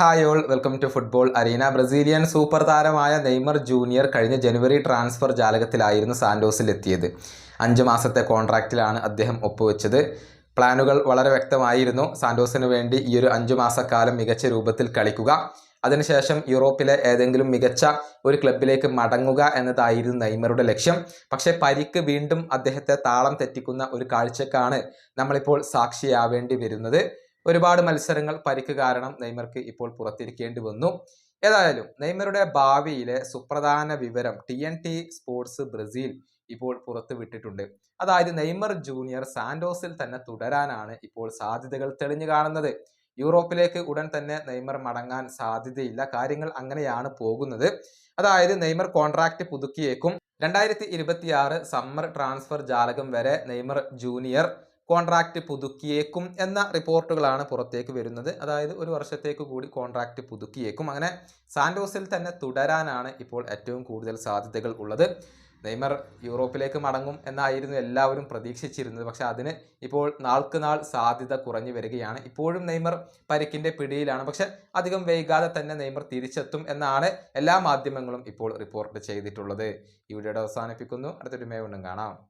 Hi all, welcome to football arena. Brazilian super താരമായ Neymar junior കഴിഞ്ഞ ജനുവരി transfer ജാലകത്തിലായിരുന്നു സാന്റോസിൽ എത്തിയത്. 5 മാസത്തെ കോൺട്രാക്റ്റിലാണ് അദ്ദേഹം ഒപ്പുവെച്ചത്. പ്ലാനുകൾ വളരെ വ്യക്തമായിരുന്നു. സാന്റോസിന് വേണ്ടി ഈ ഒരു 5 മാസക്കാലം മികച്ച രൂപത്തിൽ കളിക്കുക, അതിനുശേഷം യൂറോപ്പിലെ ഏതെങ്കിലും മികച്ച ഒരു ക്ലബിലേക്ക് മടങ്ങുക എന്നതായിരുന്നു നെയ്മറുടെ ലക്ഷ്യം. പക്ഷേ പരിക്ക് വീണ്ടും അദ്ദേഹത്തെ താളം തെറ്റിക്കുന്ന ഒരു കാഴ്ചക്കാണ് നമ്മളിപ്പോൾ സാക്ഷിയാവേണ്ടി വരുന്നത്. ഒരുപാട് മത്സരങ്ങൾ പരിക്ക് കാരണം നെയ്മർക്ക് ഇപ്പോൾ പുറത്തിരിക്കേണ്ടി വന്നു. ഏതായാലും നെയ്മറുടെ ഭാവിയിലെ സുപ്രധാന വിവരം TNT സ്പോർട്സ് ബ്രസീൽ ഇപ്പോൾ പുറത്തു വിട്ടിട്ടുണ്ട്. അതായത് നെയ്മർ ജൂനിയർ സാന്റോസിൽ തന്നെ തുടരാനാണ് ഇപ്പോൾ സാധ്യതകൾ തെളിഞ്ഞു കാണുന്നത്. യൂറോപ്പിലേക്ക് ഉടൻ തന്നെ നെയ്മർ മടങ്ങാൻ സാധ്യതയില്ല. കാര്യങ്ങൾ അങ്ങനെയാണ് പോകുന്നത്. അതായത് നെയ്മർ കോൺട്രാക്ട് പുതുക്കിയേക്കും. 2026 സമ്മർ ട്രാൻസ്ഫർ ജാലകം വരെ നെയ്മർ ജൂനിയർ കോൺട്രാക്ട് പുതുക്കിയേക്കും എന്ന റിപ്പോർട്ടുകളാണ് പുറത്തേക്ക് വരുന്നത്. അതായത് 1 വർഷത്തേക്ക് കൂടി കോൺട്രാക്ട് പുതുക്കിയേക്കും. അങ്ങനെ സാന്റോസിൽ തന്നെ തുടരാനാണ് ഇപ്പോൾ ഏറ്റവും കൂടുതൽ സാധ്യതകൾ ഉള്ളത്. നെയ്മർ യൂറോപ്പിലേക്ക് മടങ്ങും എന്നായിരുന്നു എല്ലാവരും പ്രതീക്ഷിച്ചിരുന്നത്. പക്ഷെ അതിന് ഇപ്പോൾ നാൾക്ക് നാൾ സാധ്യത കുറഞ്ഞു വരികയാണ്. ഇപ്പോഴും നെയ്മർ പരിക്കിന്റെ പിടിയിലാണ്. പക്ഷെ അധികം വൈകാതെ തന്നെ നെയ്മർ തിരിച്ചെത്തും എന്നാണ് എല്ലാ മാധ്യമങ്ങളും ഇപ്പോൾ റിപ്പോർട്ട് ചെയ്തിട്ടുള്ളത്. ഈ വീഡിയോയുടെ അവസാനിപ്പിക്കുന്നു. അടുത്തൊരു വീണ്ടും കാണാം.